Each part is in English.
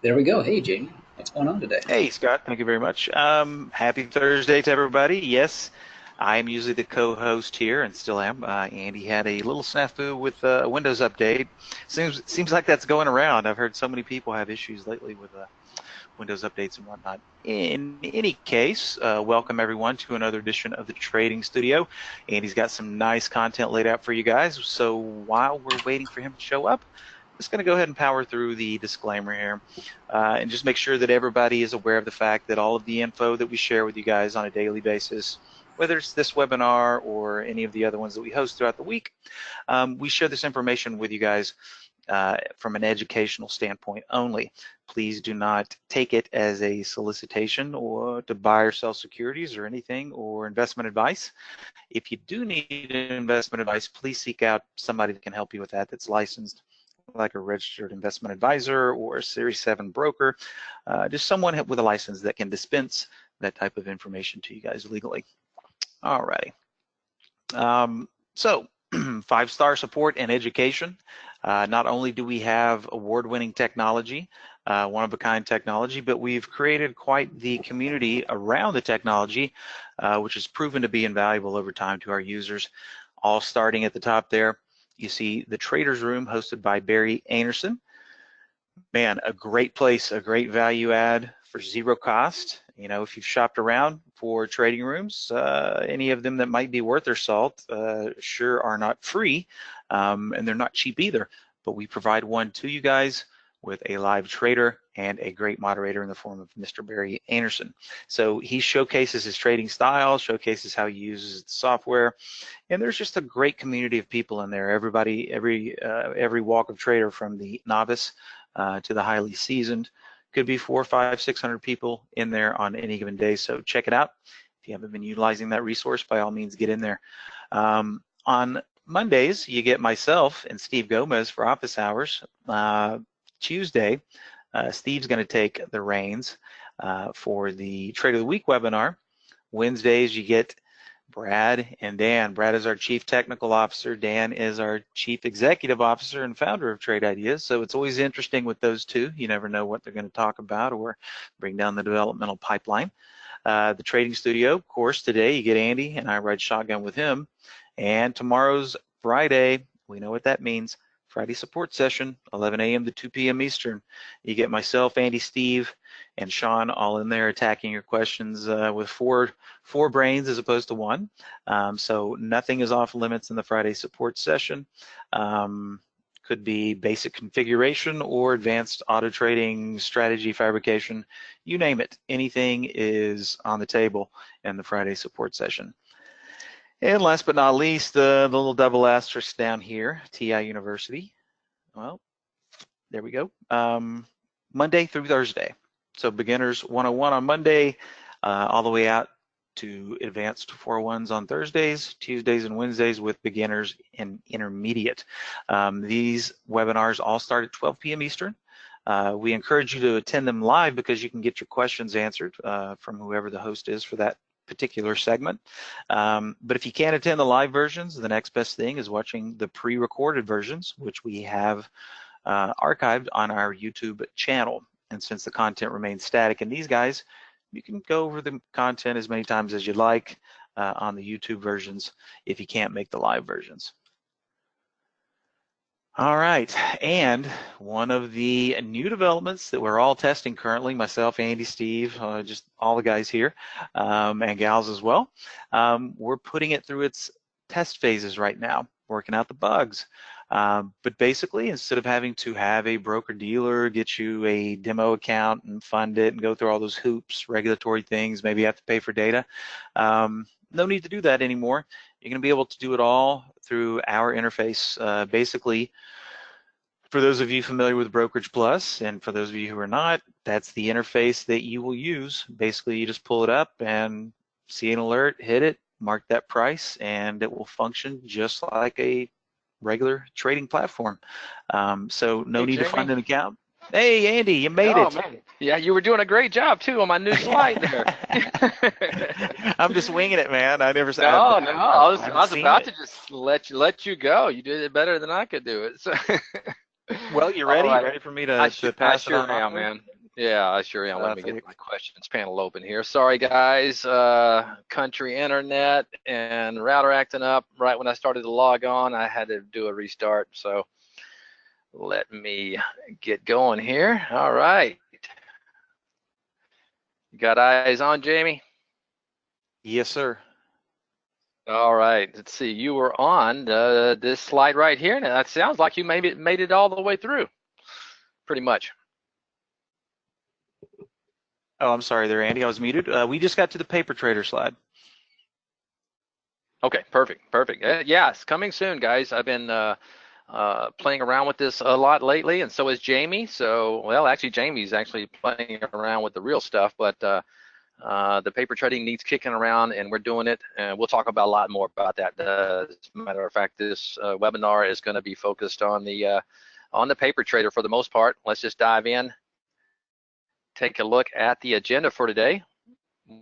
There we go. Hey, Jamie. What's going on today? Hey, Scott. Thank you very much. Happy Thursday to everybody. Yes, I am usually the co-host here and still am. Andy had a little snafu with a Windows update. Seems like that's going around. I've heard so many people have issues lately with Windows updates and whatnot. In any case, welcome everyone to another edition of the Trading Studio. Andy's got some nice content laid out for you guys. So while we're waiting for him to show up, just going to go ahead and power through the disclaimer here and just make sure that everybody is aware of the fact that all of the info that we share with you guys on a daily basis, whether it's this webinar or any of the other ones that we host throughout the week, we share this information with you guys from an educational standpoint only. Please do not take it as a solicitation or to buy or sell securities or anything or investment advice. If you do need investment advice, please seek out somebody that can help you with that, that's licensed, like a registered investment advisor or a Series 7 broker, just someone with a license that can dispense that type of information to you guys legally. Alrighty. So 5-star support and education. Not only do we have award-winning technology, one-of-a-kind technology, but we've created quite the community around the technology, which has proven to be invaluable over time to our users. All starting at the top there, you see the Traders Room hosted by Barry Anderson. Man, a great place, a great value add for zero cost. You know, if you've shopped around for trading rooms, any of them that might be worth their salt sure are not free, and they're not cheap either. But we provide one to you guys with a live trader and a great moderator in the form of Mr. Barry Anderson. So he showcases his trading style, showcases how he uses the software, and there's just a great community of people in there. Everybody, every walk of trader, from the novice to the highly seasoned. Could be 400, 500, 600 people in there on any given day. So check it out. If you haven't been utilizing that resource, by all means, get in there. On Mondays, you get myself and Steve Gomez for office hours. Tuesday, Steve's going to take the reins for the Trade of the Week webinar. Wednesdays, you get Brad and Dan. Brad is our Chief Technical Officer. Dan is our Chief Executive Officer and founder of Trade Ideas. So it's always interesting with those two. You never know what they're going to talk about or bring down the developmental pipeline. The Trading Studio, of course, today you get Andy and I ride shotgun with him. And tomorrow's Friday, we know what that means. Friday support session, 11 a.m. to 2 p.m. Eastern. You get myself, Andy, Steve, and Sean all in there attacking your questions with four brains as opposed to one. So nothing is off limits in the Friday support session. Could be basic configuration or advanced auto trading strategy fabrication. You name it. Anything is on the table in the Friday support session. And last but not least, the little double asterisk down here, TI University. Well, there we go. Monday through Thursday. So beginners 101 on Monday, all the way out to advanced 401s on Thursdays, Tuesdays and Wednesdays with beginners and intermediate. These webinars all start at 12 p.m. Eastern. We encourage you to attend them live because you can get your questions answered from whoever the host is for that particular segment. But if you can't attend the live versions, the next best thing is watching the pre-recorded versions, which we have archived on our YouTube channel. And since the content remains static in these guys, you can go over the content as many times as you'd like on the YouTube versions if you can't make the live versions. All right, and one of the new developments that we're all testing currently, myself, Andy, Steve, just all the guys here, and gals as well, we're putting it through its test phases right now, working out the bugs. But basically, instead of having to have a broker-dealer get you a demo account and fund it and go through all those hoops, regulatory things, maybe you have to pay for data, no need to do that anymore. You're going to be able to do it all through our interface. Basically, for those of you familiar with Brokerage Plus, and for those of you who are not, that's the interface that you will use. Basically, you just pull it up and see an alert, hit it, mark that price, and it will function just like a regular trading platform. So no Hey, need to Jamie. fund an account. Hey, Andy, you made Oh, it. man. Yeah, you were doing a great job, too, on my new slide there. I'm just winging it, man. I never said. No, I I was seen about it. to just let you go. You did it better than I could do it. So, Well, you all ready? You right. ready for me to I pass it sure on am, there? man. Yeah, I sure am. Let me get Perfect. my questions panel open here. Sorry, guys. Country internet and router acting up right when I started to log on. I had to do a restart. So let me get going here. All right. You got eyes on, Jamie? Yes, sir. All right. Let's see. You were on this slide right here. Now, that sounds like you made it all the way through, pretty much. Oh, I'm sorry there, Andy. I was muted. We just got to the paper trader slide. Okay, perfect, perfect. Yeah, it's coming soon, guys. I've been playing around with this a lot lately, and so is Jamie. So, well, actually, Jamie's actually playing around with the real stuff, but the paper trading needs kicking around, and we're doing it. And we'll talk about a lot more about that. As a matter of fact, this webinar is going to be focused on the paper trader for the most part. Let's just dive in. Take a look at the agenda for today.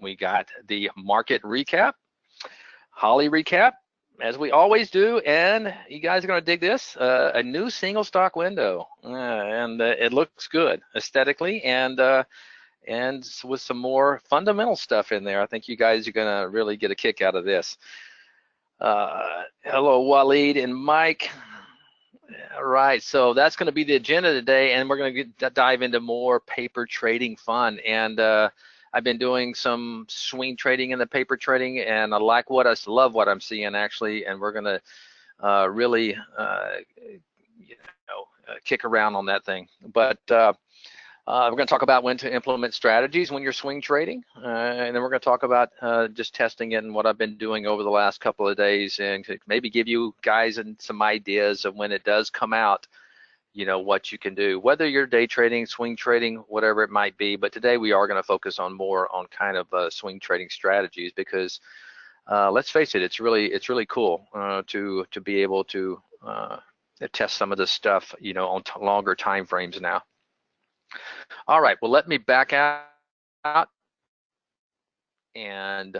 We got the market recap, Holly recap, as we always do, and you guys are going to dig this, a new single stock window, and it looks good aesthetically, and with some more fundamental stuff in there. I think you guys are going to really get a kick out of this. Hello, Waleed and Mike. All right, so that's going to be the agenda today, and we're going to dive into more paper trading fun. And I've been doing some swing trading in the paper trading, and I love what I'm seeing actually. And we're going to really, kick around on that thing. But we're going to talk about when to implement strategies when you're swing trading, and then we're going to talk about just testing it and what I've been doing over the last couple of days, and maybe give you guys some ideas of when it does come out, what you can do, whether you're day trading, swing trading, whatever it might be. But today we are going to focus on more on kind of swing trading strategies, because let's face it, it's really cool to be able to test some of this stuff, on longer time frames now. All right, well, let me back out and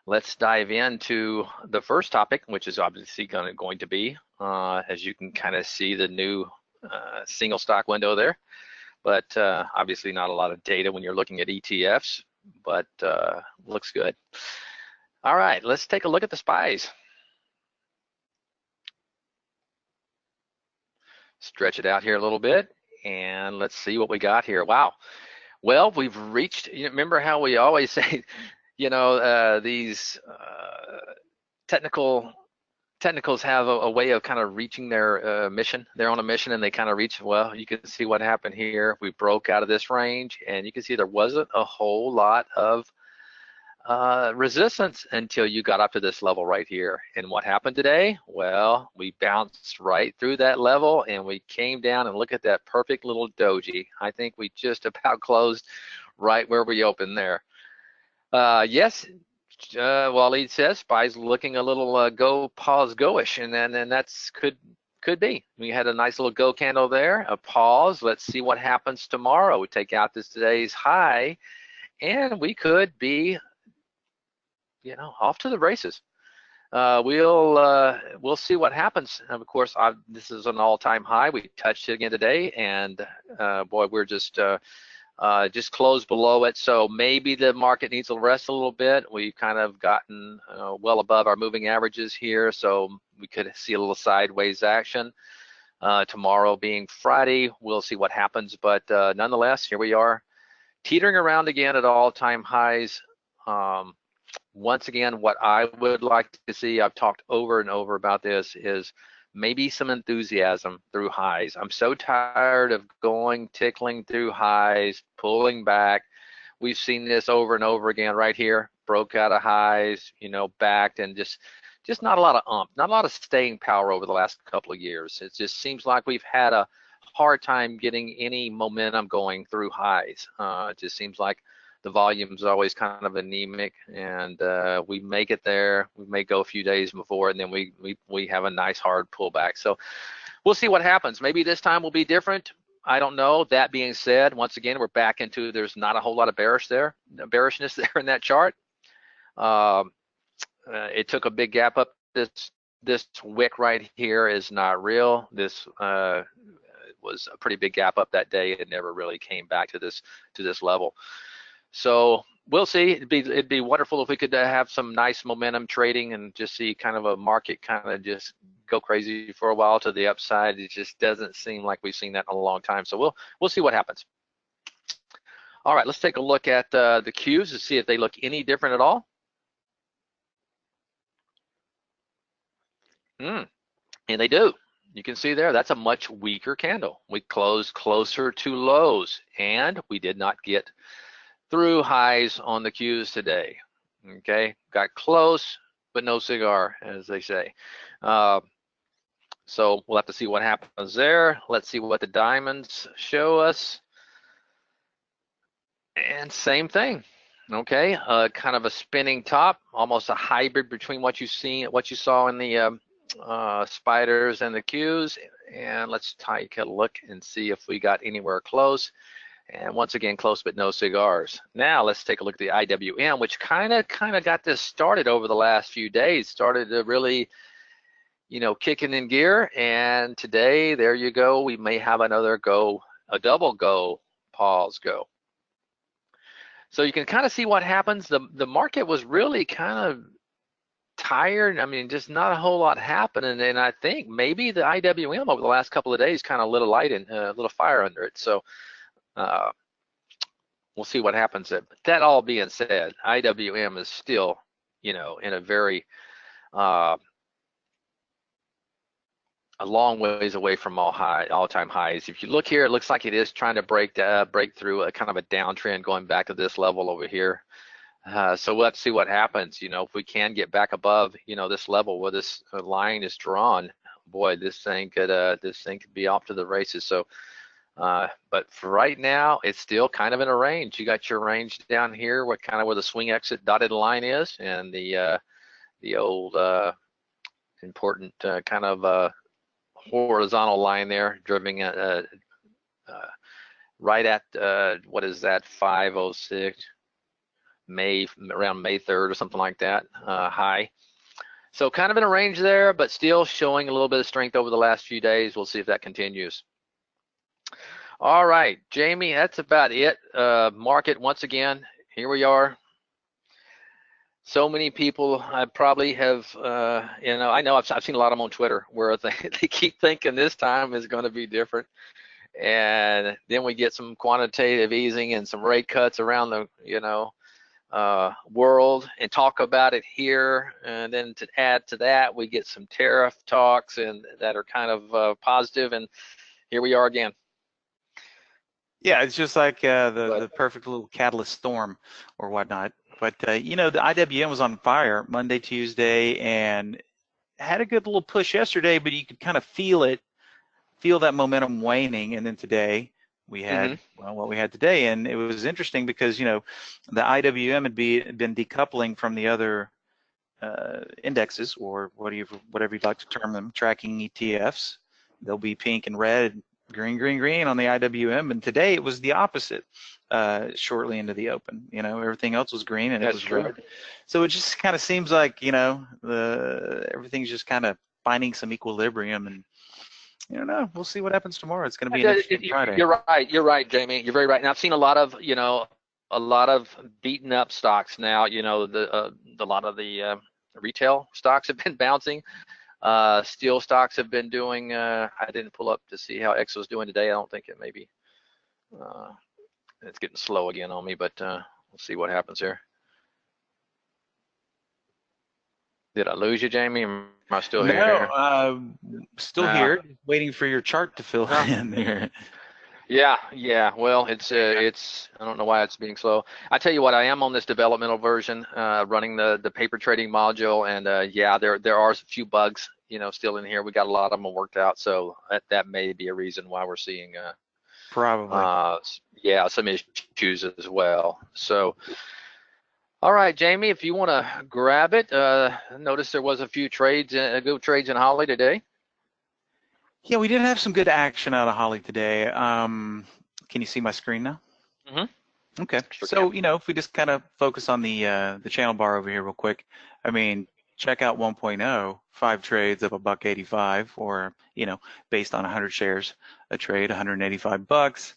let's dive into the first topic, which is obviously going to be, as you can kind of see, the new single stock window there. But obviously not a lot of data when you're looking at ETFs, but looks good. All right, let's take a look at the SPYs. Stretch it out here a little bit, and let's see what we got here. Wow. Well, we've reached, remember how we always say, these technicals have a way of kind of reaching their mission. They're on a mission and they kind of reach. Well, you can see what happened here. We broke out of this range, and you can see there wasn't a whole lot of resistance until you got up to this level right here. And what happened today? Well, we bounced right through that level, and we came down, and look at that perfect little doji. I think we just about closed right where we opened there. Yes, Waleed says SPY's looking a little go-ish, and then that's could be. We had a nice little go candle there, a pause. Let's see what happens tomorrow. We take out today's high, and we could be, off to the races. We'll see what happens. And of course, this is an all-time high. We touched it again today, and boy, we're just closed below it. So maybe the market needs to rest a little bit. We've kind of gotten well above our moving averages here, so we could see a little sideways action. Tomorrow being Friday, we'll see what happens. But nonetheless, here we are, teetering around again at all-time highs. Once again, what I would like to see, I've talked over and over about this, is maybe some enthusiasm through highs. I'm so tired of tickling through highs, pulling back. We've seen this over and over again right here. Broke out of highs, backed, and just not a lot of not a lot of staying power over the last couple of years. It just seems like we've had a hard time getting any momentum going through highs. It just seems like the volume is always kind of anemic, and we may get there. We may go a few days before, and then we have a nice hard pullback. So we'll see what happens. Maybe this time will be different. I don't know. That being said, once again, we're back into, there's not a whole lot of bearishness there in that chart. It took a big gap up. This wick right here is not real. This was a pretty big gap up that day. It never really came back to this level. So we'll see. It'd be wonderful if we could have some nice momentum trading and just see kind of a market kind of just go crazy for a while to the upside. It just doesn't seem like we've seen that in a long time. So we'll see what happens. All right, let's take a look at the Qs to see if they look any different at all. And they do. You can see there, that's a much weaker candle. We closed closer to lows, and we did not get through highs on the Qs today. Okay, got close, but no cigar, as they say. So we'll have to see what happens there. Let's see what the diamonds show us. And same thing. Okay, kind of a spinning top, almost a hybrid between what you saw in the spiders and the Qs. And let's take a look and see if we got anywhere close. And once again, close but no cigars. Now let's take a look at the IWM, which kind of got this started over the last few days. Started to really, kicking in gear. And today, there you go. We may have another go, a double go, pause go. So you can kind of see what happens. The market was really kind of tired. I mean, just not a whole lot happening. And I think maybe the IWM over the last couple of days kind of lit a light and a little fire under it. So we'll see what happens. But that all being said, IWM is still, in a very a long ways away from all-time highs. If you look here, it looks like it is trying to break through a kind of a downtrend going back to this level over here. So we'll have to see what happens. If we can get back above, this level where this line is drawn, boy, this thing could be off to the races. So, but for right now, it's still kind of in a range. You got your range down here, where the swing exit dotted line is, and the old important kind of horizontal line there, driving right at what is that, 506 around May 3rd or something like that, high. So kind of in a range there, but still showing a little bit of strength over the last few days. We'll see if that continues. All right, Jamie, that's about it. Market, once again, here we are. So many people, I probably have, I know I've seen a lot of them on Twitter where they keep thinking this time is going to be different. And then we get some quantitative easing and some rate cuts around the, world and talk about it here. And then to add to that, we get some tariff talks and that are kind of positive. And here we are again. Yeah, it's just like the perfect little catalyst storm or whatnot. But, the IWM was on fire Monday, Tuesday, and had a good little push yesterday, but you could kind of feel that momentum waning. And then today we had, what we had today. And it was interesting because, the IWM had been decoupling from the other indexes, or whatever you'd like to term them, tracking ETFs. They'll be pink and red, green, green, green on the IWM. And today it was the opposite. Shortly into the open, everything else was green and it was red. So it just kind of seems like, everything's just kind of finding some equilibrium, and I don't know. We'll see what happens tomorrow. It's going to be an interesting Friday. You're right, Jamie. You're very right. And I've seen a lot of, beaten up stocks now. A lot of the retail stocks have been bouncing. Steel stocks have been doing. I didn't pull up to see how Exo's doing today. I don't think it may be. It's getting slow again on me, but we'll see what happens here. Did I lose you, Jamie? Am I still here? No, still here, waiting for your chart to fill in there. Yeah. Well, it's I don't know why it's being slow. I tell you what, I am on this developmental version, running the paper trading module, and there are a few bugs, still in here. We got a lot of them worked out, so that may be a reason why we're seeing probably some issues as well. So, all right, Jamie, if you want to grab it, notice there was a few trades, good trades in Holly today. Yeah, we did have some good action out of Holly today. Can you see my screen now? Mm-hmm. Okay. Sure. So, if we just kind of focus on the channel bar over here real quick, I mean, check out 1.0, 5 trades of $1.85, or, based on 100 shares. a trade, 185 bucks.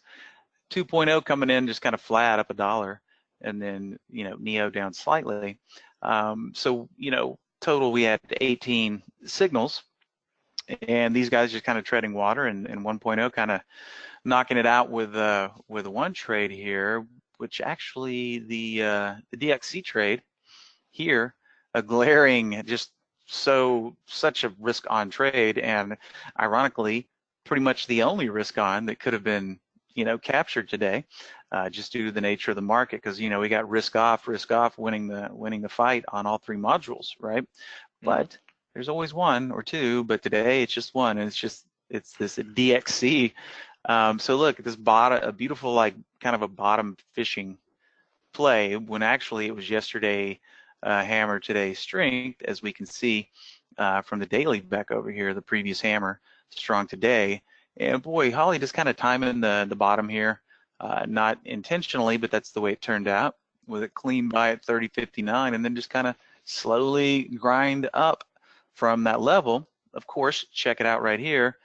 2.0 coming in just kind of flat, up $1, and then Neo down slightly. So total we had 18 signals, and these guys just kind of treading water, and 1.0 kind of knocking it out with one trade here, which actually the DXC trade here, a glaring, just such a risk on trade, and ironically pretty much the only risk on that could have been captured today, just due to the nature of the market, because we got risk off winning the fight on all three modules, right? But there's always one or two, but today it's just one, and it's this DXC. So look at this bottom, a beautiful, like, kind of a bottom fishing play, when actually it was yesterday hammer, today strength, as we can see from the daily back over here, the previous hammer strong today. And boy, Holly just kind of timing the bottom here, not intentionally, but that's the way it turned out, with a clean buy at 30.59, and then just kind of slowly grind up from that level. Of course, check it out right here.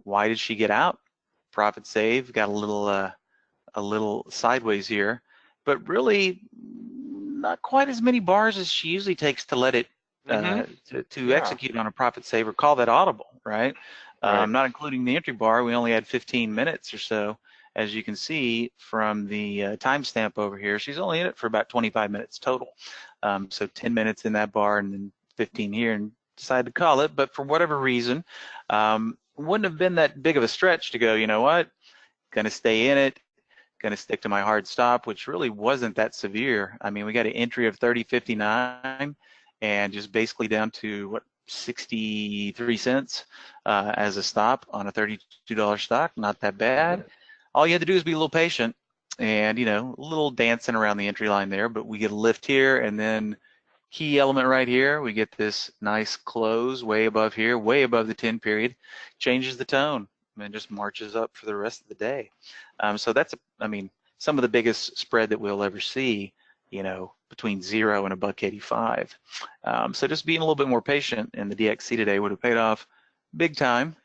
Why did she get out? Profit save, got a little sideways here, but really not quite as many bars as she usually takes to let it to execute on a profit save, or call that audible, right? Not including the entry bar, we only had 15 minutes or so, as you can see from the timestamp over here. She's only in it for about 25 minutes total. So 10 minutes in that bar and then 15 here, and decided to call it. But for whatever reason, wouldn't have been that big of a stretch to go, you know what, gonna stay in it, gonna stick to my hard stop, which really wasn't that severe. I mean, we got an entry of 30.59 and just basically down to what, 63 cents as a stop on a $32 stock. Not that bad. All you had to do is be a little patient, and a little dancing around the entry line there, but we get a lift here, and then key element right here, we get this nice close way above here, way above the 10 period, changes the tone, and just marches up for the rest of the day. So that's, some of the biggest spread that we'll ever see, between 0 and $1.85. So just being a little bit more patient in the DXC today would have paid off big time,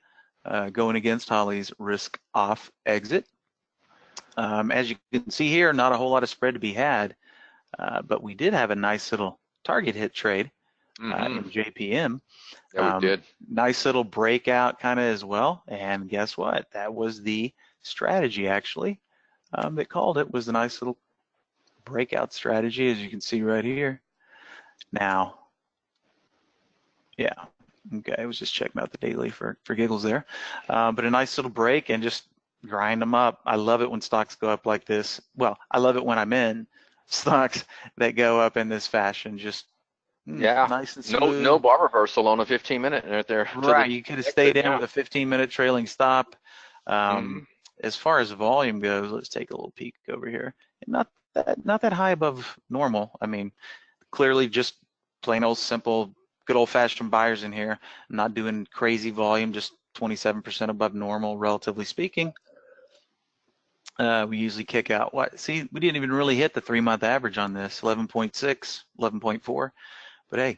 going against Holly's risk off exit. As you can see here, not a whole lot of spread to be had, but we did have a nice little target hit trade in JPM. Yeah, we did. Nice little breakout kind of as well. And guess what? That was the strategy, actually, that called it, was the nice little breakout strategy, as you can see right here. Now, yeah, okay, I was just checking out the daily for giggles there. But a nice little break and just grind them up. I love it when stocks go up like this. Well, I love it when I'm in stocks that go up in this fashion. Just nice and smooth. No bar reversal on a 15-minute right there. Right, you could have stayed in with a 15-minute trailing stop. As far as volume goes, let's take a little peek over here. Not that high above normal. I mean, clearly just plain old simple, good old-fashioned buyers in here. Not doing crazy volume, just 27% above normal, relatively speaking. We usually kick out what? See, we didn't even really hit the 3-month average on this, 11.6, 11.4. But hey,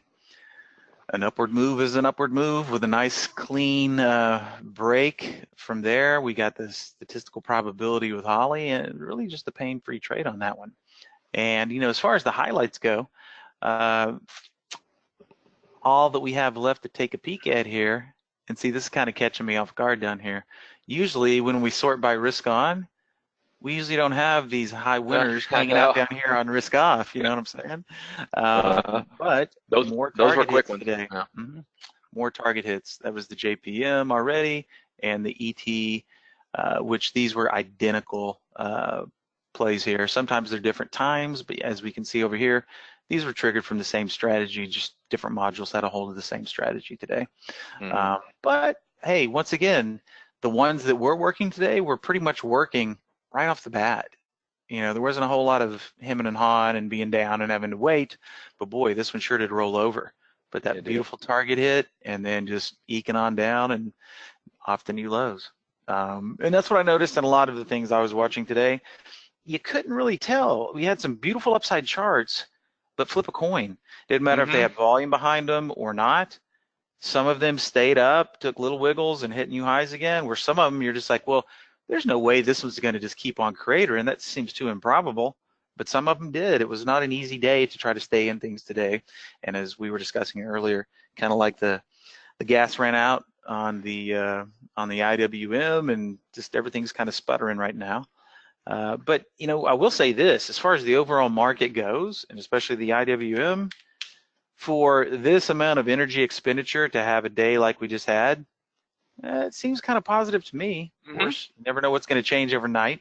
an upward move is an upward move with a nice clean break. From there, we got the statistical probability with Holly, and really just a pain-free trade on that one. And as far as the highlights go, all that we have left to take a peek at here, and see, this is kind of catching me off guard down here. Usually when we sort by risk on, we usually don't have these high winners hanging out down here on risk off, you know what I'm saying? But those were quick ones today. Yeah. More target hits. That was the JPM already, and the ET, which these were identical plays here. Sometimes they're different times, but as we can see over here, these were triggered from the same strategy, just different modules had a hold of the same strategy today. But hey, once again, the ones that were working today were pretty much working right off the bat. There wasn't a whole lot of hemming and hawing and being down and having to wait, but boy, this one sure did roll over. But that beautiful target hit, and then just eking on down and off the new lows. And that's what I noticed in a lot of the things I was watching today. You couldn't really tell. We had some beautiful upside charts, but flip a coin. Didn't matter if they had volume behind them or not. Some of them stayed up, took little wiggles and hit new highs again, where some of them you're just like, well, there's no way this one's going to just keep on cratering. That seems too improbable. But some of them did. It was not an easy day to try to stay in things today. And as we were discussing earlier, kind of like the gas ran out on the IWM, and just everything's kind of sputtering right now. But I will say this, as far as the overall market goes, and especially the IWM, for this amount of energy expenditure to have a day like we just had, it seems kind of positive to me. Of course, you never know what's going to change overnight.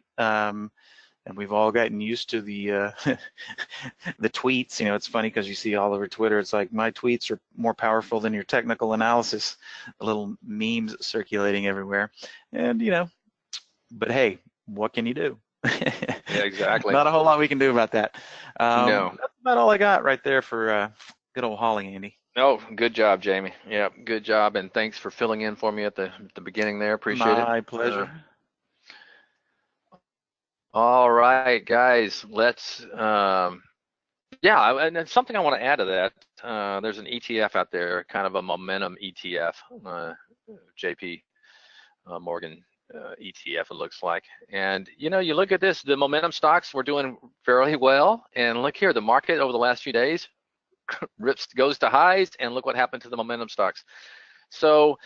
And we've all gotten used to the the tweets. It's funny because you see all over Twitter, it's like, my tweets are more powerful than your technical analysis. Little memes circulating everywhere. And, but hey, what can you do? Yeah, exactly. Not a whole lot we can do about that. No. That's about all I got right there for good old Holly, Andy. Oh, good job, Jamie. Yeah, good job, and thanks for filling in for me at the beginning there. Appreciate it. My pleasure. All right, guys, let's, yeah, and something I want to add to that, there's an ETF out there, kind of a momentum ETF, JP Morgan ETF, it looks like. And, you look at this, the momentum stocks were doing fairly well. And look here, the market over the last few days goes to highs, and look what happened to the momentum stocks. So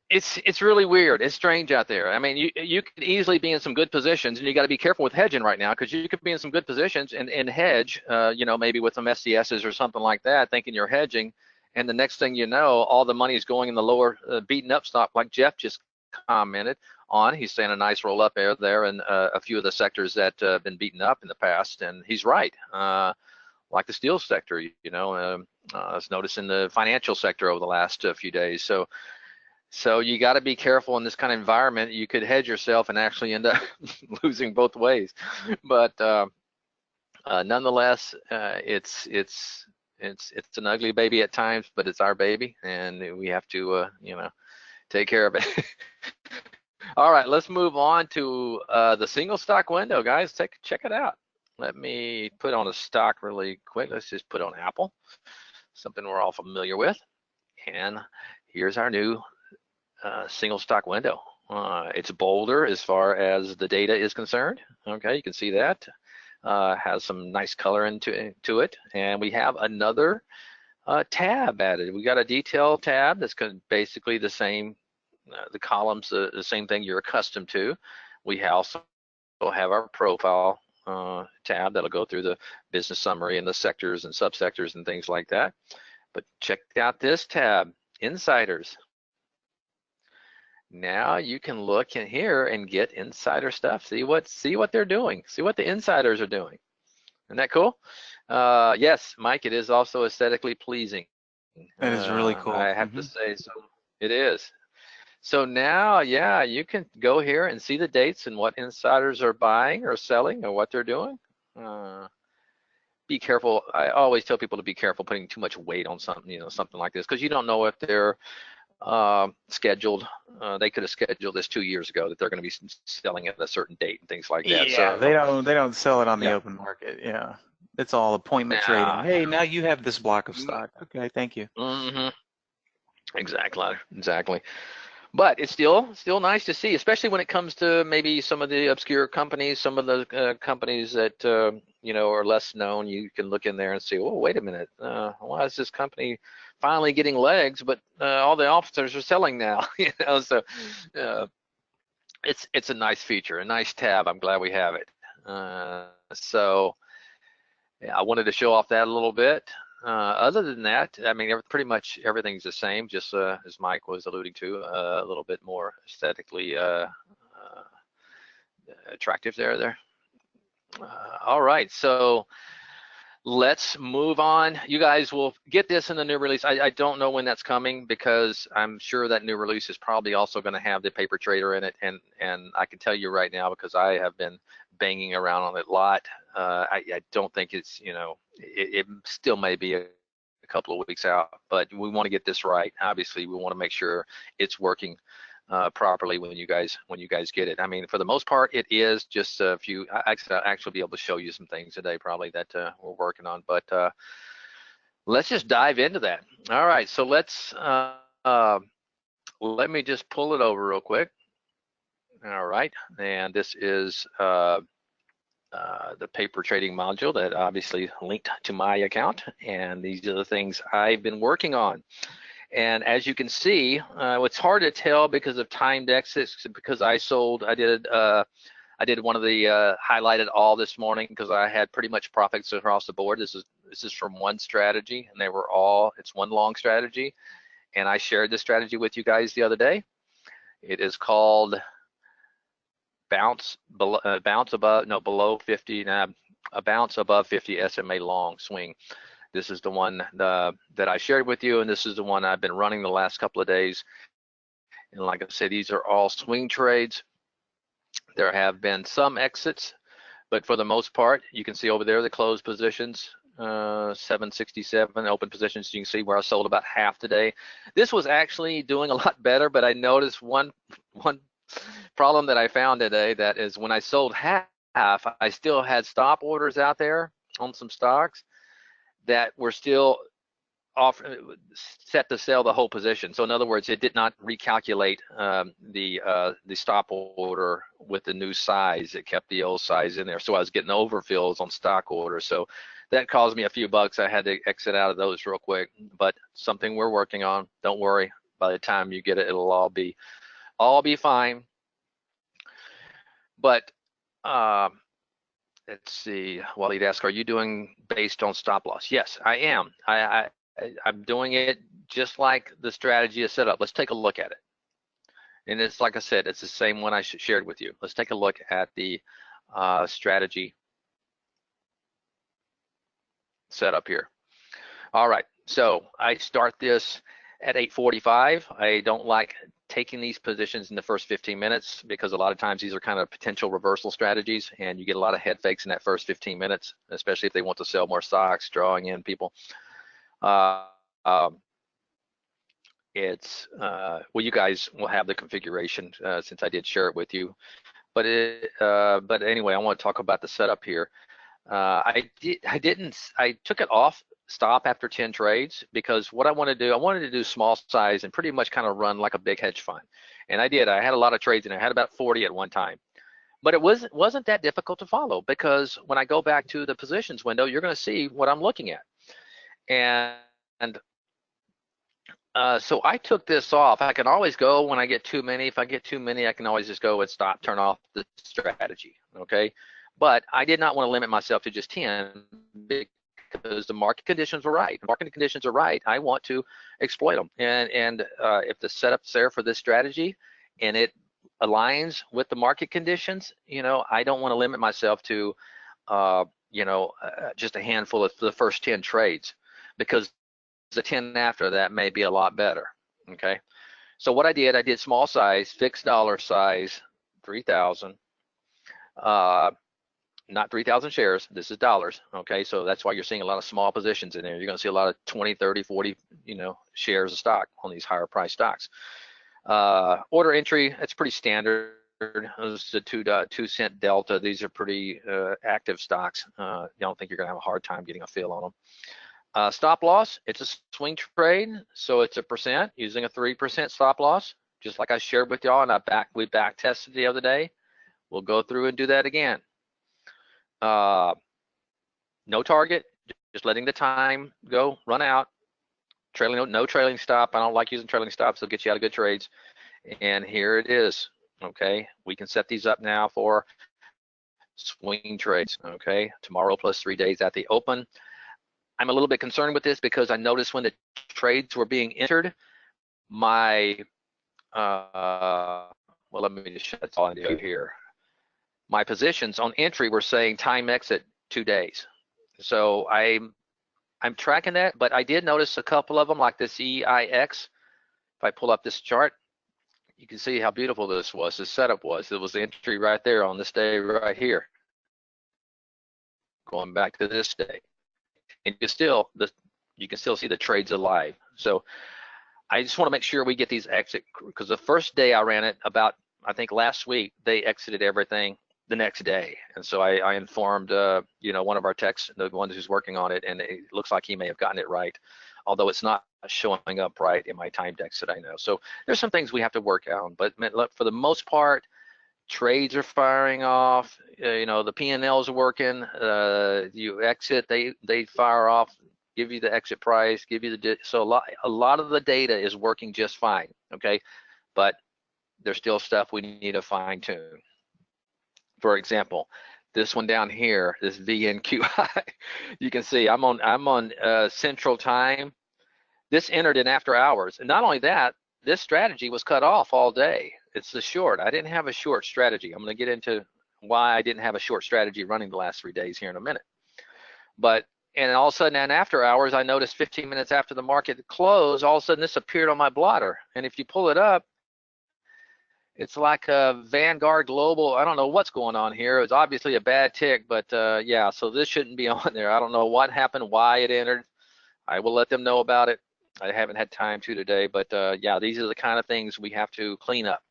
it's really weird. It's strange out there. I mean, you could easily be in some good positions, and you got to be careful with hedging right now, because you could be in some good positions and hedge, maybe with some SCSs or something like that, thinking you're hedging, and the next thing you know, all the money is going in the lower beaten up stock, like Jeff just commented on. He's saying a nice roll up there and a few of the sectors that have been beaten up in the past, and he's right. Like the steel sector, I was noticing the financial sector over the last few days. So you got to be careful in this kind of environment. You could hedge yourself and actually end up losing both ways. But nonetheless, it's an ugly baby at times, but it's our baby, and we have to take care of it. All right, let's move on to the single stock window, guys. Check it out. Let me put on a stock really quick. Let's just put on Apple, something we're all familiar with. And here's our new single stock window. It's bolder as far as the data is concerned. Okay, you can see that. Has some nice color into it. And we have another tab added. We got a detail tab that's basically the same, the columns, the same thing you're accustomed to. We also have our profile tab that'll go through the business summary and the sectors and subsectors and things like that. But check out this tab, Insiders. Now you can look in here and get insider stuff. See what they're doing. See what the insiders are doing. Isn't that cool? Yes, Mike, it is also aesthetically pleasing. That is really cool. I have to say so. It is. So now, yeah, you can go here and see the dates and what insiders are buying or selling or what they're doing. Be careful. I always tell people to be careful putting too much weight on something, something like this, because you don't know if they're scheduled. They could have scheduled this 2 years ago that they're going to be selling at a certain date and things like that. Yeah, so, they don't sell it on the open market. Yeah, it's all appointment trading. Hey, now you have this block of stock. Okay, thank you. Exactly. But it's still nice to see, especially when it comes to maybe some of the obscure companies, some of the companies that are less known. You can look in there and see, oh, wait a minute, why is this company finally getting legs, but all the officers are selling now? So it's a nice feature, a nice tab. I'm glad we have it. So yeah, I wanted to show off that a little bit. Other than that, I mean, pretty much everything's the same, just as Mike was alluding to, a little bit more aesthetically attractive there. All right, so let's move on. You guys will get this in the new release. I don't know when that's coming, because I'm sure that new release is probably also going to have the paper trader in it, and I can tell you right now, because I have been banging around on it a lot. I don't think it's, it still may be a couple of weeks out, but we want to get this right. Obviously, we want to make sure it's working properly when you guys get it. I mean, for the most part, it is just a few. I'll actually be able to show you some things today, probably, that we're working on. But let's just dive into that. All right, so let's let me just pull it over real quick. All right, and this is the paper trading module that obviously linked to my account, and these are the things I've been working on. And as you can see, it's hard to tell because of timed exits, because I did one of the highlighted all this morning because I had pretty much profits across the board. This is from one strategy, and it's one long strategy, and I shared this strategy with you guys the other day. It is called below 50, a bounce above 50 SMA long swing. This is the one that I shared with you, and this is the one I've been running the last couple of days. And like I said, these are all swing trades. There have been some exits, but for the most part, you can see over there the closed positions, 767 open positions. You can see where I sold about half today. This was actually doing a lot better, but I noticed one problem that I found today, that is when I sold half, I still had stop orders out there on some stocks that were still set to sell the whole position. So in other words, it did not recalculate the stop order with the new size. It kept the old size in there. So I was getting overfills on stock orders. So that caused me a few bucks. I had to exit out of those real quick, but something we're working on. Don't worry. By the time you get it, it'll all be fine. But let's see. Waleed asked, "Are you doing based on stop loss?" Yes, I am. I'm doing it just like the strategy is set up. Let's take a look at it. And it's like I said, it's the same one I shared with you. Let's take a look at the strategy setup here. All right, so I start this at 8:45. I don't like taking these positions in the first 15 minutes because a lot of times these are kind of potential reversal strategies, and you get a lot of head fakes in that first 15 minutes, especially if they want to sell more stocks, drawing in people. Well, you guys will have the configuration since I did share it with you, but anyway, I want to talk about the setup here. I took it off stop after 10 trades because what I wanted to do small size and pretty much kind of run like a big hedge fund, and I did. I had a lot of trades and I had about 40 at one time. But it wasn't that difficult to follow because when I go back to the positions window, you're going to see what I'm looking at. And so I took this off. I can always go when I get too many. If I get too many, I can always just go and stop, turn off the strategy, okay? But I did not want to limit myself to just 10 because the market conditions were right. The market conditions are right. I want to exploit them. And if the setup's there for this strategy and it aligns with the market conditions, I don't want to limit myself to, just a handful of the first 10 trades, because the 10 after that may be a lot better, okay? So what I did small size, fixed dollar size, 3,000, not 3,000 shares, this is dollars, okay? So that's why you're seeing a lot of small positions in there. You're gonna see a lot of 20, 30, 40, shares of stock on these higher price stocks. Order entry, that's pretty standard. This is a 2 cent delta. These are pretty active stocks. I don't think you're gonna have a hard time getting a feel on them. Stop loss, it's a swing trade, so it's a percent using a 3% stop loss, just like I shared with y'all, and we back tested the other day. We'll go through and do that again. No target, just letting the time go, run out. No trailing stop. I don't like using trailing stops. They'll get you out of good trades. And here it is. Okay, we can set these up now for swing trades. Okay, tomorrow plus 3 days at the open. I'm a little bit concerned with this because I noticed when the trades were being entered, my well, let me just shut this all into here. My positions on entry were saying time exit 2 days. So I'm tracking that, but I did notice a couple of them, like this EIX. If I pull up this chart, you can see how beautiful this setup was. It was the entry right there on this day right here. Going back to this day. And you can still see the trades alive. So I just want to make sure we get these exit, because the first day I ran it, about, I think last week, they exited everything the next day. And so I informed one of our techs, the one who's working on it, and it looks like he may have gotten it right, although it's not showing up right in my time decks that I know. So there's some things we have to work on, but look, for the most part, trades are firing off. You know, the P&Ls are working. You exit, they fire off, give you the exit price, give you the so a lot of the data is working just fine. Okay, but there's still stuff we need to fine tune. For example, this one down here, this VNQI, you can see I'm on Central Time. This entered in after hours, and not only that, this strategy was cut off all day. It's the short. I didn't have a short strategy. I'm going to get into why I didn't have a short strategy running the last 3 days here in a minute. But and all of a sudden, and after hours, I noticed 15 minutes after the market closed, all of a sudden this appeared on my blotter. And if you pull it up, it's like a Vanguard Global. I don't know what's going on here. It's obviously a bad tick, but yeah, so this shouldn't be on there. I don't know what happened, why it entered. I will let them know about it. I haven't had time to today, but yeah, these are the kind of things we have to clean up.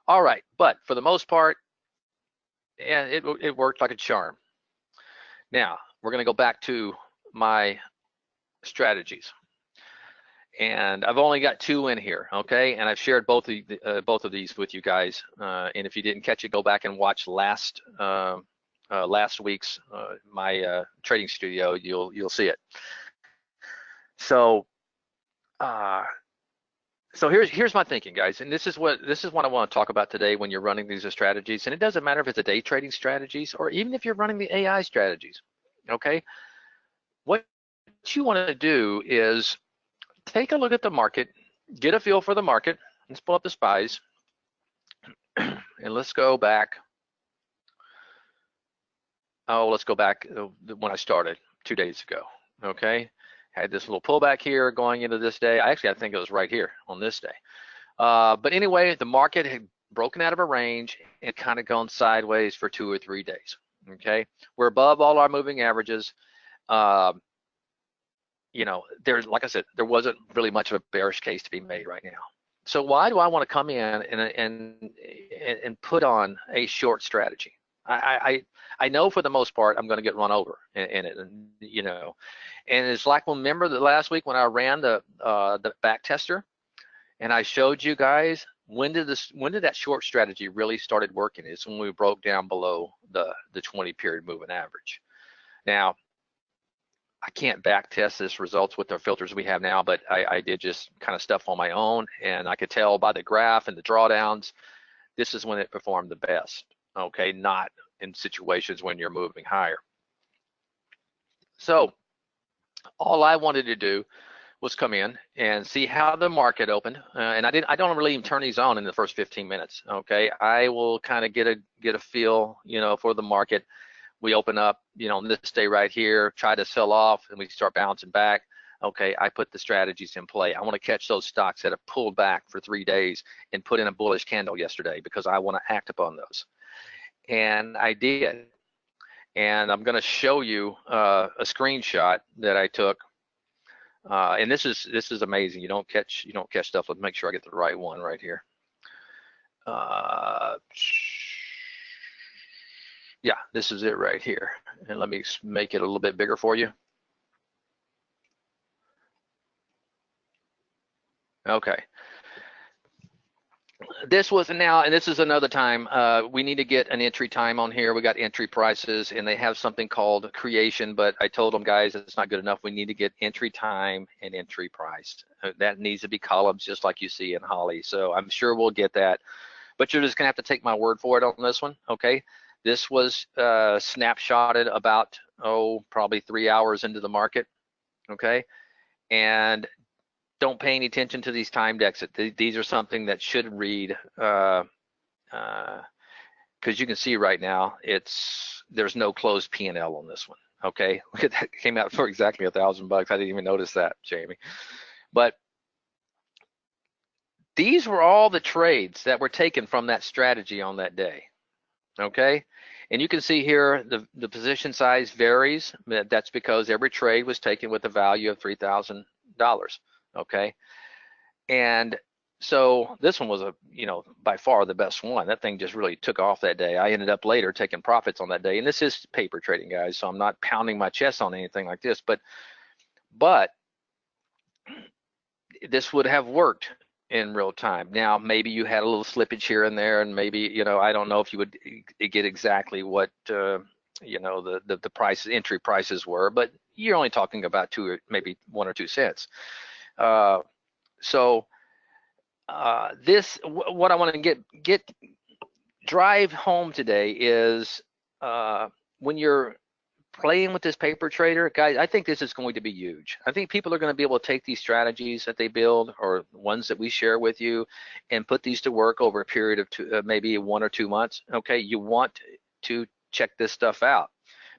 All right, but for the most part, yeah, it worked like a charm. Now, we're gonna go back to my strategies. And I've only got 2 in here, okay? And I've shared both of these with you guys. And if you didn't catch it, go back and watch last week's my trading studio. You'll see it. So here's my thinking, guys, and this is what I want to talk about today when you're running these strategies. And it doesn't matter if it's a day trading strategies or even if you're running the AI strategies. Okay, what you want to do is take a look at the market, get a feel for the market. Let's pull up the SPYs, and let's go back. Oh, let's go back when I started 2 days ago. Okay. Had this little pullback here going into this day. I think it was right here on this day. But anyway, the market had broken out of a range and kind of gone sideways for 2 or 3 days. Okay, we're above all our moving averages. You know, there's, like I said, there wasn't really much of a bearish case to be made right now. So why do I want to come in and put on a short strategy? I know for the most part I'm going to get run over in it, and you know, and it's like, remember the last week when I ran the back tester, and I showed you guys when did that short strategy really started working? It's when we broke down below the 20 period moving average. Now, I can't back test this results with the filters we have now, but I did just kind of stuff on my own, and I could tell by the graph and the drawdowns, this is when it performed the best. Okay, not in situations when you're moving higher. So all I wanted to do was come in and see how the market opened, and I don't really even turn these on in the first 15 minutes. Okay, I will kind of get a feel, you know, for the market. We open up, you know, on this day right here, try to sell off, and we start bouncing back. Okay, I put the strategies in play. I want to catch those stocks that have pulled back for 3 days and put in a bullish candle yesterday because I want to act upon those. And I did. And I'm going to show you a screenshot that I took. And this is amazing. You don't catch stuff. Let's make sure I get the right one right here. Yeah, this is it right here. And let me make it a little bit bigger for you. Okay. This was now, and this is another time, we need to get an entry time on here. We got entry prices, and they have something called creation, but I told them, guys, it's not good enough. We need to get entry time and entry price. That needs to be columns just like you see in Holly. So I'm sure we'll get that, but you're just gonna have to take my word for it on this one, okay? This was snapshotted about, probably 3 hours into the market, okay? And don't pay any attention to these timed exit. These are something that should read, because you can see right now there's no closed P&L on this one. Okay, look at that, it came out for exactly $1,000. I didn't even notice that, Jamie. But these were all the trades that were taken from that strategy on that day. Okay, and you can see here the position size varies. That's because every trade was taken with a value of $3,000. Okay, and so this one was by far the best one. That thing just really took off that day. I ended up later taking profits on that day, and this is paper trading, guys, so I'm not pounding my chest on anything like this, but this would have worked in real time. Now, maybe you had a little slippage here and there, and maybe, you know, I don't know if you would get exactly what, you know, the price, entry prices were, but you're only talking about maybe 1 or 2 cents. So what I want to drive home today is when you're playing with this paper trader, guys, I think this is going to be huge. I think people are going to be able to take these strategies that they build, or ones that we share with you, and put these to work over a period of maybe 1 or 2 months. Okay, you want to check this stuff out,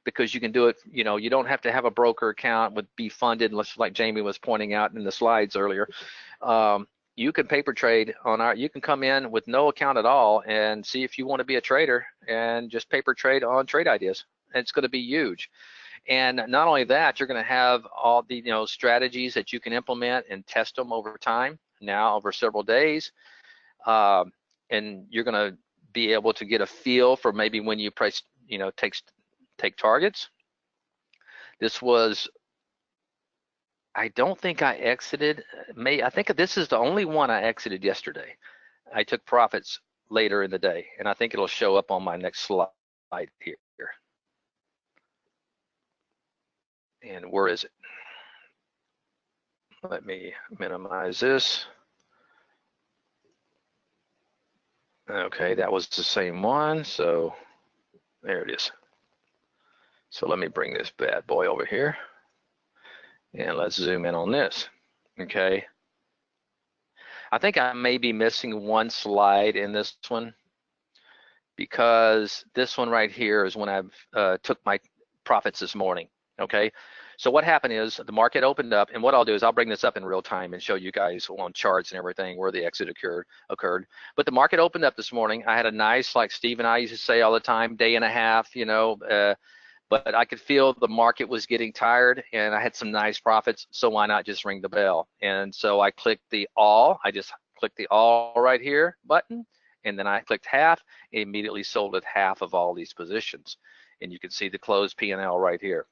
because you can do it. You know, you don't have to have a broker account with be funded, like Jamie was pointing out in the slides earlier. You can paper trade on you can come in with no account at all and see if you want to be a trader and just paper trade on trade ideas. It's going to be huge. And not only that, you're going to have all the, you know, strategies that you can implement and test them over time, now over several days. And you're going to be able to get a feel for maybe when you price, you know, take targets. This was, I don't think I exited. I think this is the only one I exited yesterday. I took profits later in the day, and I think it'll show up on my next slide here. And where is it? Let me minimize this. Okay, that was the same one, so there it is. So let me bring this bad boy over here, and let's zoom in on this. Okay, I think I may be missing one slide in this one, because this one right here is when I took my profits this morning. Okay, so what happened is the market opened up, and what I'll do is I'll bring this up in real time and show you guys on charts and everything where the exit occurred. But the market opened up this morning. I had a nice, like Steve and I used to say all the time, day and a half, you know, but I could feel the market was getting tired, and I had some nice profits, so why not just ring the bell? And so I clicked the all, I just clicked the all right here button, and then I clicked half, and immediately sold at half of all these positions. And you can see the closed P&L right here.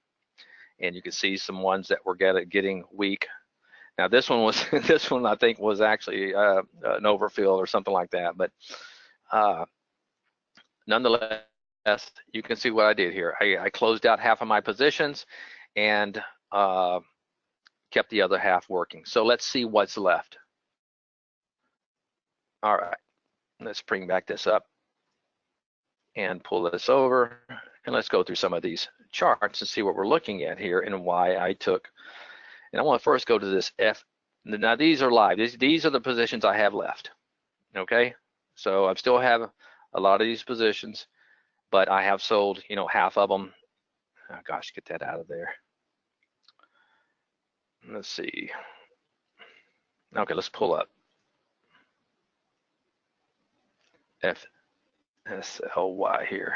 And you can see some ones that were getting weak. Now this one was, this one I think was actually an overfill or something like that. But nonetheless, you can see what I did here. I closed out half of my positions and kept the other half working. So let's see what's left. All right, let's bring back this up and pull this over, and let's go through some of these charts and see what we're looking at here and why I took. And I want to first go to this F. Now these are live. These are the positions I have left. Okay, so I still have a lot of these positions, but I have sold, you know, half of them. Oh gosh, get that out of there. Let's see. Okay, let's pull up FSLY here.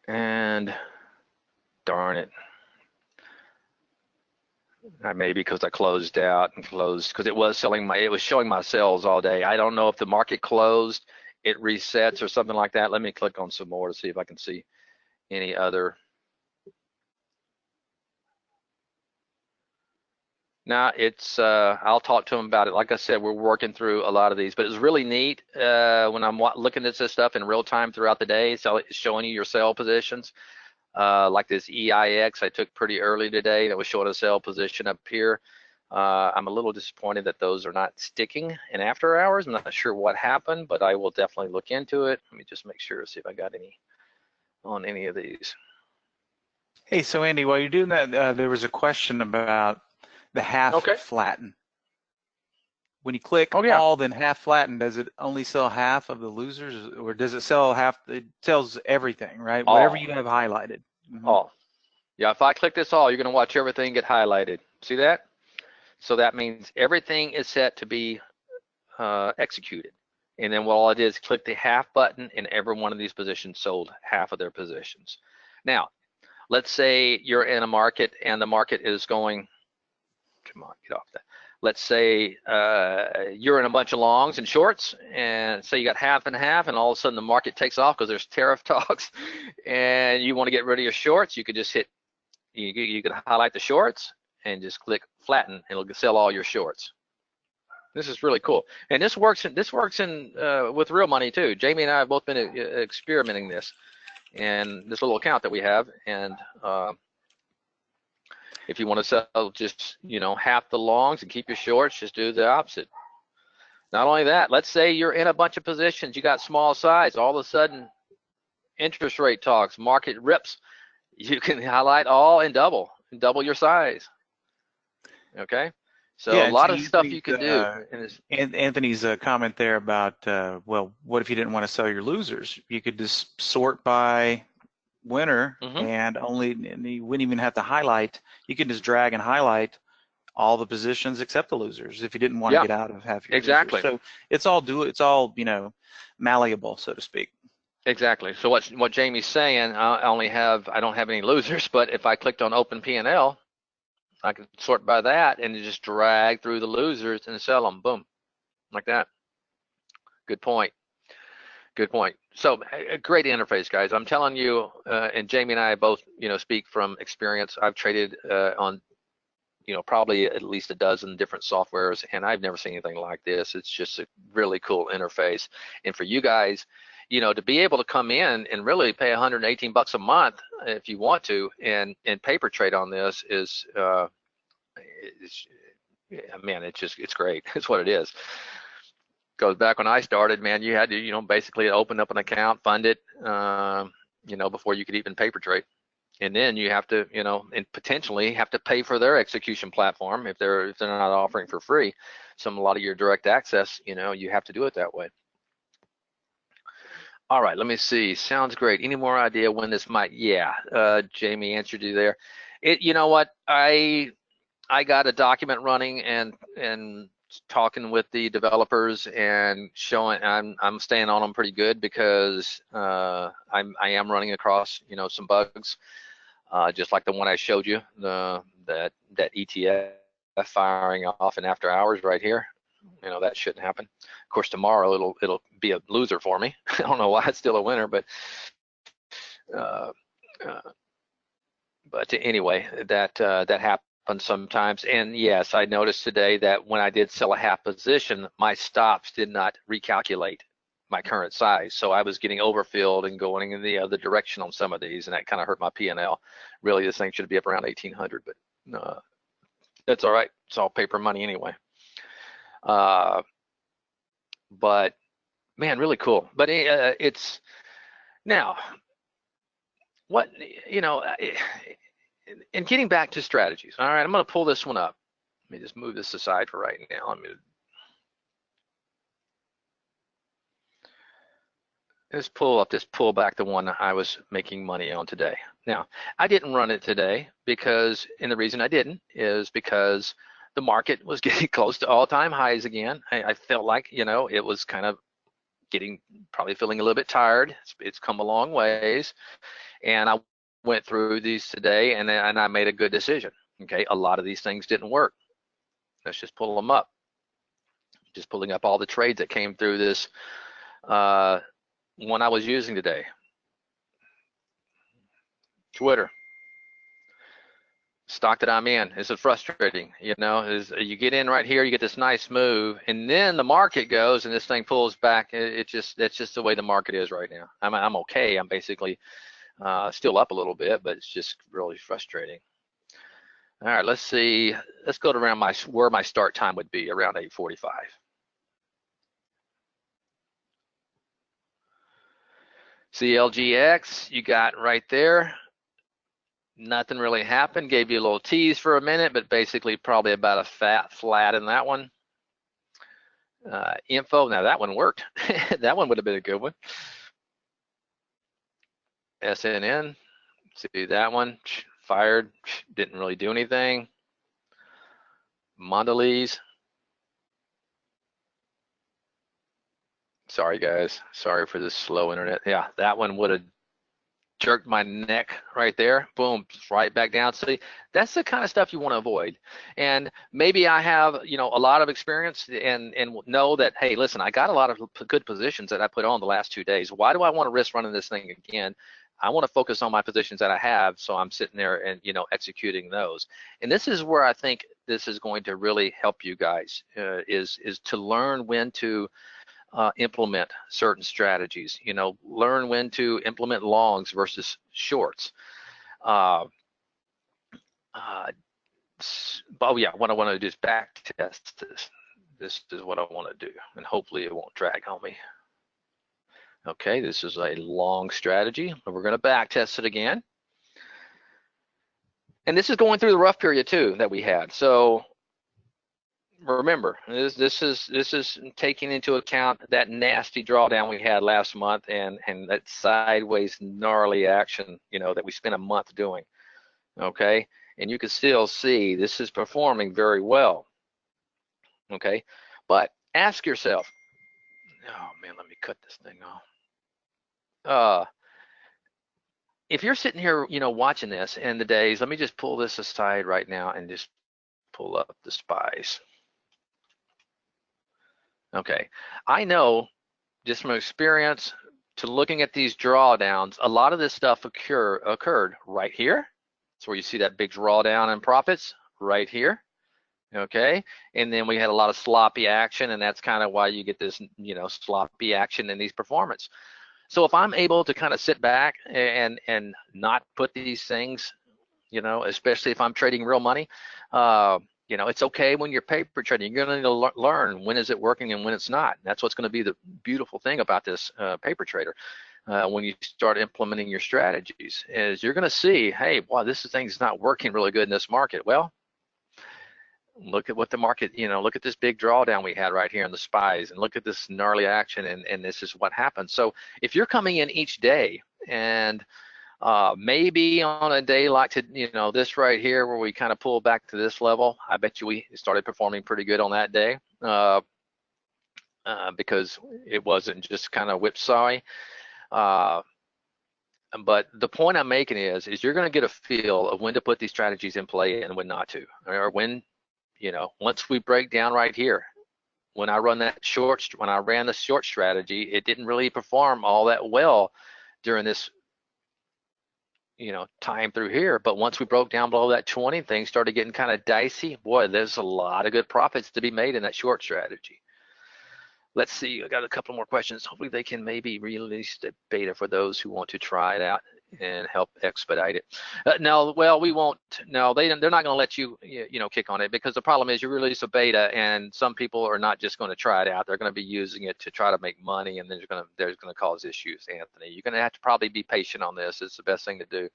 And darn it, maybe because I closed out and closed, because it was showing my sales all day. I don't know if the market closed, it resets or something like that. Let me click on some more to see if I can see any other. Now it's, I'll talk to them about it. Like I said, we're working through a lot of these, but it's really neat when I'm looking at this stuff in real time throughout the day. So it's showing you your sell positions. Like this EIX I took pretty early today that was showing a sell position up here. I'm a little disappointed that those are not sticking in after hours. I'm not sure what happened, but I will definitely look into it. Let me just make sure, see if I got any on any of these. Hey, so Andy, while you're doing that, there was a question about the half flatten. When you click all, then half flatten, does it only sell half of the losers, or does it sell half? It sells everything, right? All. Whatever you have highlighted. Mm-hmm. All. Yeah, if I click this all, you're going to watch everything get highlighted. See that? So that means everything is set to be executed. And then what all I did is click the half button, and every one of these positions sold half of their positions. Now, let's say you're in a market and the market is going, come on, get off that. Let's say you're in a bunch of longs and shorts, and say you got half and half, and all of a sudden the market takes off because there's tariff talks, and you want to get rid of your shorts. You could just hit You can highlight the shorts and just click flatten, and it'll sell all your shorts. This is really cool, and this works in with real money too. Jamie and I have both been experimenting this, and this little account that we have. And if you want to sell just half the longs and keep your shorts, just do the opposite. Not only that, let's say you're in a bunch of positions, you got small size, all of a sudden interest rate talks, market rips, you can highlight all and double your size. Okay, so Yeah, a lot of stuff you can do. And Anthony's comment there about, well, what if you didn't want to sell your losers? You could just sort by winner, and you wouldn't even have to highlight. You could just drag and highlight all the positions except the losers if you didn't want to get out of half your losers. So it's all malleable, so to speak. Exactly. So what Jamie's saying, I don't have any losers, but if I clicked on open P&L, I can sort by that and just drag through the losers and sell them. Boom, like that. Good point. Good point. So a great interface, guys. I'm telling you, and Jamie and I both speak from experience. I've traded on probably at least a dozen different softwares, and I've never seen anything like this. It's just a really cool interface. And for you guys, to be able to come in and really pay 118 bucks a month if you want to, and paper trade on this is, man, it's great. It's what it is. Goes back when I started, man, you had to, basically open up an account, fund it, before you could even paper trade. And then you have to, and potentially have to pay for their execution platform if they're not offering for free. A lot of your direct access, you have to do it that way. All right, let me see. Sounds great. Any more idea when this might? Yeah, Jamie answered you there. You know what? I got a document running and talking with the developers and showing. I'm staying on them pretty good because I am running across some bugs. Just like the one I showed you, that ETF firing off in after hours right here. That shouldn't happen. Of course, tomorrow it'll be a loser for me. I don't know why it's still a winner, but anyway, that happens sometimes. And yes, I noticed today that when I did sell a half position, my stops did not recalculate my current size, so I was getting overfilled and going in the other direction on some of these, and that kind of hurt my P&L. Really, this thing should be up around 1800, but that's all right. It's all paper money anyway. But man, really cool. But it's now what and getting back to strategies. All right, I'm going to pull this one up. Let me just move this aside for right now. Let's pull back the one I was making money on today. Now, I didn't run it today because, and the reason I didn't is because the market was getting close to all-time highs again. I felt like, it was kind of probably feeling a little bit tired. It's come a long ways. And I went through these today and I made a good decision. Okay, a lot of these things didn't work. Let's just pull them up. Just pulling up all the trades that came through this one I was using today. Twitter. Stock that I'm in. This is frustrating. You get in right here, you get this nice move, and then the market goes and this thing pulls back. That's just the way the market is right now. I'm okay. I'm basically still up a little bit, but it's just really frustrating. All right, let's see. Let's go to around where my start time would be, around 8:45. CLGX, you got right there. Nothing really happened. Gave you a little tease for a minute, but basically probably about a flat in that one. Info, now that one worked. That one would have been a good one. SNN, see that one, fired, didn't really do anything. Mondelez. Sorry guys, sorry for this slow internet. Yeah, that one would have jerked my neck right there. Boom, right back down. See, that's the kind of stuff you want to avoid. And maybe I have, a lot of experience and know that, hey, listen, I got a lot of good positions that I put on the last 2 days. Why do I want to risk running this thing again? I want to focus on my positions that I have, so I'm sitting there and, you know, executing those. And this is where I think this is going to really help you guys, is to learn when to implement certain strategies. You know, learn when to implement longs versus shorts. Oh yeah, what I want to do is back test this. This is what I want to do, and hopefully it won't drag on me. Okay, this is a long strategy, but we're going to back test it again. And this is going through the rough period too that we had. So remember, this is taking into account that nasty drawdown we had last month and that sideways gnarly action, you know, that we spent a month doing. Okay, and you can still see this is performing very well. Okay, but ask yourself, oh man, let me cut this thing off. If you're sitting here, you know, watching this in the days, let me just pull this aside right now and just pull up the SPYs. Okay, I know just from experience to looking at these drawdowns, a lot of this stuff occurred right here. That's where you see that big drawdown in profits right here. Okay, and then we had a lot of sloppy action, and that's kind of why you get this, you know, sloppy action in these performance. So if I'm able to kind of sit back and not put these things, you know, especially if I'm trading real money, you know, it's okay when you're paper trading. You're going to learn when is it working and when it's not. That's what's going to be the beautiful thing about this paper trader. When you start implementing your strategies, is you're going to see, hey, wow, this thing's not working really good in this market. Well, look at what the market, you know, look at this big drawdown we had right here in the SPYs, and look at this gnarly action, and this is what happens. So if you're coming in each day and maybe on a day like, you know, this right here where we kind of pull back to this level, I bet you we started performing pretty good on that day because it wasn't just kind of whipsawing. But the point I'm making is you're going to get a feel of when to put these strategies in play and when not to, or when, you know, once we break down right here, when I ran the short strategy, it didn't really perform all that well during this, you know, time through here. But once we broke down below that 20, things started getting kind of dicey. Boy, there's a lot of good profits to be made in that short strategy. Let's see, I got a couple more questions. Hopefully they can maybe release the beta for those who want to try it out and help expedite it. No, well, we won't. No, they're not going to let you, you know, kick on it, because the problem is you release a beta and some people are not just going to try it out. They're going to be using it to try to make money, and then there's going to cause issues. Anthony, you're going to have to probably be patient on this. It's the best thing to do.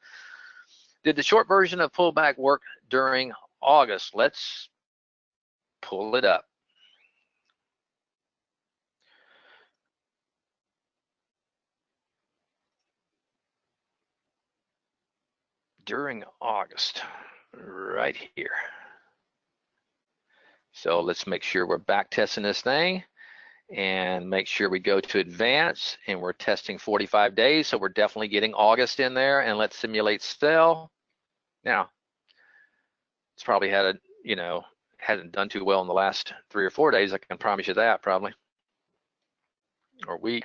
Did the short version of pullback work during August? Let's pull it up. During August, right here. So let's make sure we're back testing this thing and make sure we go to advance, and we're testing 45 days. So we're definitely getting August in there, and let's simulate sell. Now, it's probably had a, you know, hasn't done too well in the last 3 or 4 days. I can promise you that, probably, or week.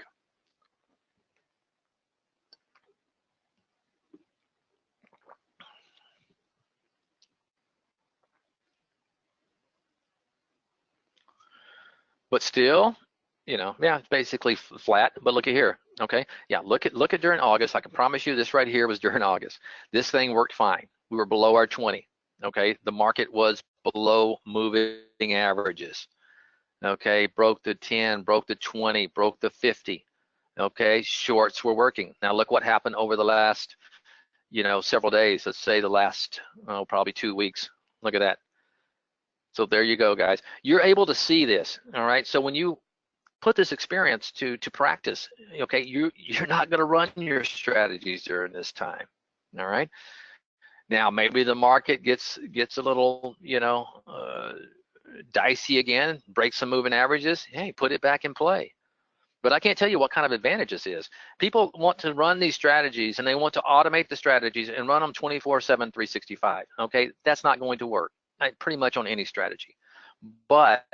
But still, you know, yeah, it's basically flat. But look at here, okay? Yeah, look at during August. I can promise you this right here was during August. This thing worked fine. We were below our 20, okay? The market was below moving averages, okay? Broke the 10, broke the 20, broke the 50, okay? Shorts were working. Now look what happened over the last, you know, several days. Let's say the last, probably 2 weeks. Look at that. So there you go, guys. You're able to see this, all right? So when you put this experience to practice, okay, you're not going to run your strategies during this time, all right? Now maybe the market gets a little, you know, dicey again, breaks some moving averages. Hey, put it back in play. But I can't tell you what kind of advantage this is. People want to run these strategies and they want to automate the strategies and run them 24/7, 365. Okay, that's not going to work pretty much on any strategy. But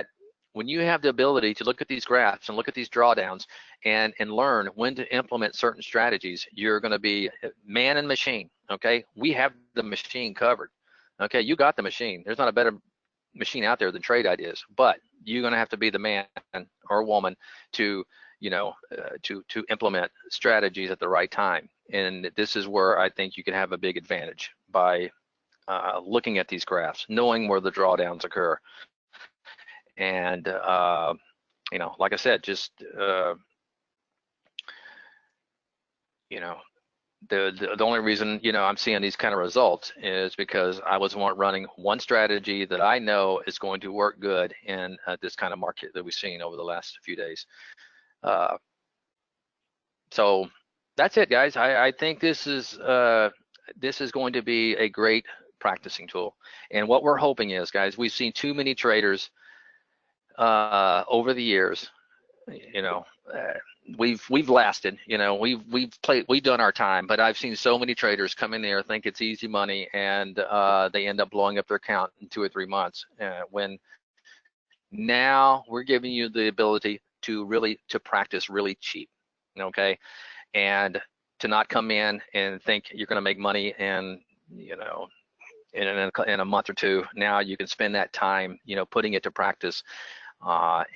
when you have the ability to look at these graphs and look at these drawdowns and learn when to implement certain strategies, you're going to be man and machine. Okay, we have the machine covered. Okay, you got the machine. There's not a better machine out there than Trade Ideas, but you're going to have to be the man or woman to, you know, to implement strategies at the right time. And this is where I think you can have a big advantage by looking at these graphs, knowing where the drawdowns occur. And you know, like I said, just you know, the only reason, you know, I'm seeing these kind of results is because I was running one strategy that I know is going to work good in this kind of market that we've seen over the last few days. So that's it, guys. I think this is going to be a great practicing tool. And what we're hoping is, guys, we've seen too many traders over the years. You know, we've lasted. You know, we've done our time. But I've seen so many traders come in there, think it's easy money, and they end up blowing up their account in 2 or 3 months. When now we're giving you the ability to practice really cheap. Okay, and to not come in and think you're going to make money in, you know, in a month or two. Now you can spend that time, you know, putting it to practice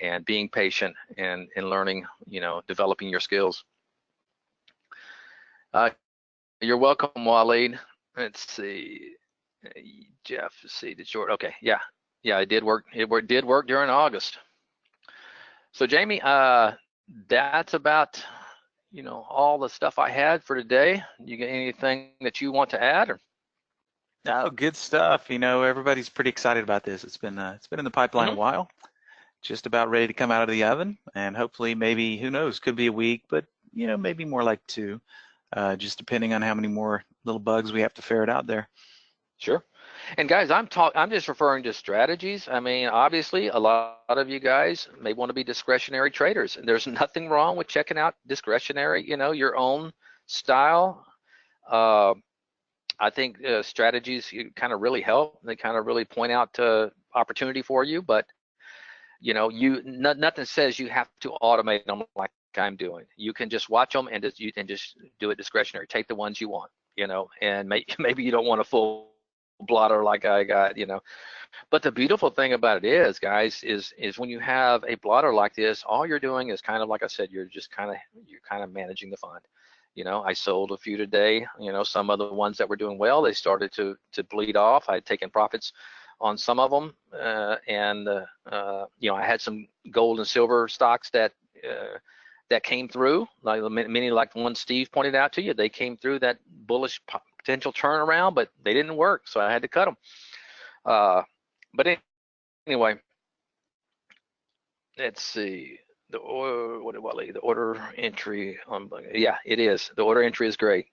and being patient and learning, you know, developing your skills. You're welcome, Waleed. Let's see, Jeff. Let's see the short. Okay, yeah, it did work. It did work during August. So Jamie, that's about, you know, all the stuff I had for today. You got anything that you want to add? Or? No, good stuff. You know, everybody's pretty excited about this. It's been in the pipeline a while, just about ready to come out of the oven, and hopefully, maybe, who knows, could be a week, but you know, maybe more like 2, just depending on how many more little bugs we have to ferret out there. Sure. And guys, I'm just referring to strategies. I mean, obviously, a lot of you guys may want to be discretionary traders, and there's nothing wrong with checking out discretionary, you know, your own style. I think strategies kind of really help. They kind of really point out opportunity for you, but you know, nothing says you have to automate them like I'm doing. You can just watch them and you can just do it discretionary. Take the ones you want, you know, and maybe you don't want a full blotter like I got, you know. But the beautiful thing about it is, guys, is when you have a blotter like this, all you're doing is kind of, like I said, you're kind of managing the fund. You know, I sold a few today. You know, some of the ones that were doing well, they started to bleed off. I had taken profits on some of them, and you know, I had some gold and silver stocks that came through, like many, like the one Steve pointed out to you. They came through that bullish potential turnaround, but they didn't work, so I had to cut them. But anyway, let's see. The order entry on, yeah, it is. The order entry is great.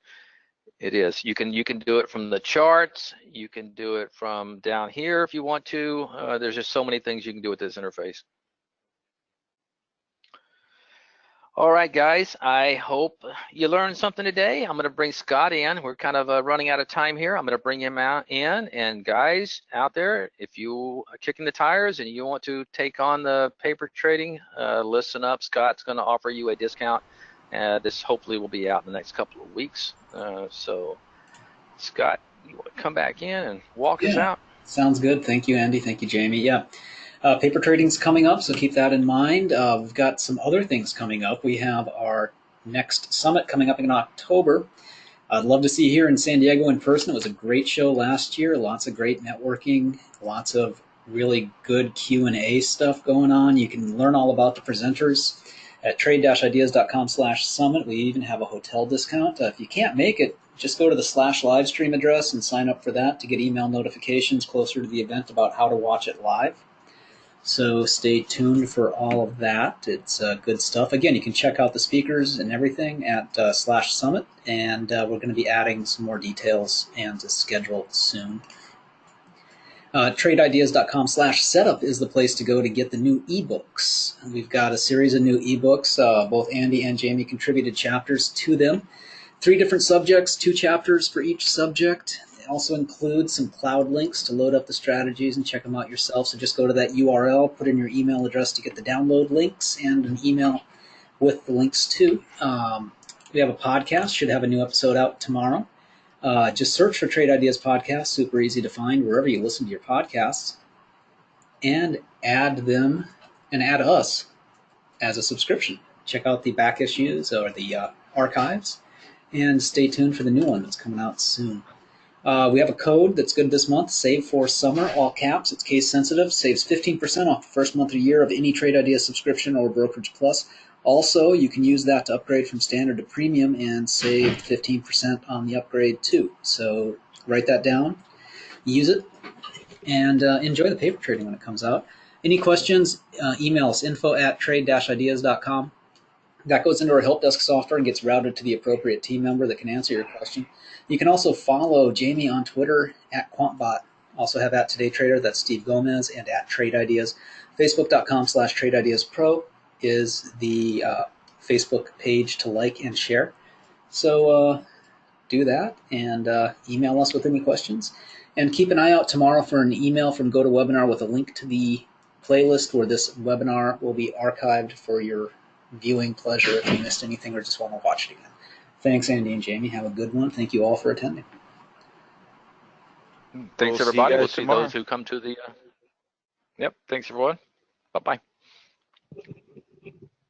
It is. You can do it from the charts. You can do it from down here if you want to. There's just so many things you can do with this interface. All right, guys, I hope you learned something today. I'm going to bring Scott in. We're kind of running out of time here. I'm going to bring him in. And guys out there, if you are kicking the tires and you want to take on the paper trading, listen up. Scott's going to offer you a discount. This hopefully will be out in the next couple of weeks. So, Scott, you want to come back in and walk us out? Sounds good. Thank you, Andy. Thank you, Jamie. Yeah. Paper trading's coming up, so keep that in mind. We've got some other things coming up. We have our next summit coming up in October. I'd love to see you here in San Diego in person. It was a great show last year. Lots of great networking, lots of really good Q&A stuff going on. You can learn all about the presenters at trade-ideas.com/summit. We even have a hotel discount. If you can't make it, just go to the /livestream address and sign up for that to get email notifications closer to the event about how to watch it live. So stay tuned for all of that. It's good stuff. Again, you can check out the speakers and everything at /summit, and we're going to be adding some more details and to schedule soon. TradeIdeas.com/setup is the place to go to get the new ebooks. We've got a series of new ebooks. Both Andy and Jamie contributed chapters to them. 3 different subjects, 2 chapters for each subject. also includes some cloud links to load up the strategies and check them out yourself. So just go to that URL, put in your email address to get the download links and an email with the links too. We have a podcast, should have a new episode out tomorrow. Just search for Trade Ideas Podcast, super easy to find wherever you listen to your podcasts, and add us as a subscription. Check out the back issues or the archives, and stay tuned for the new one that's coming out soon. We have a code that's good this month, Save for Summer, all caps. It's case sensitive, saves 15% off the first month of the year of any Trade Ideas subscription or Brokerage Plus. Also, you can use that to upgrade from standard to premium and save 15% on the upgrade too. So write that down, use it, and enjoy the paper trading when it comes out. Any questions, email us, info@trade-ideas.com. That goes into our help desk software and gets routed to the appropriate team member that can answer your question. You can also follow Jamie on Twitter @QuantBot. Also have @TodayTrader, that's Steve Gomez, and @TradeIdeas. Facebook.com/TradeIdeasPro is the Facebook page to like and share. So do that and email us with any questions. And keep an eye out tomorrow for an email from GoToWebinar with a link to the playlist where this webinar will be archived for your viewing pleasure if you missed anything or just want to watch it again. Thanks, Andy and Jamie. Have a good one. Thank you all for attending. Thanks, everybody. We'll see those who come to the. Yep. Thanks, everyone. Bye-bye.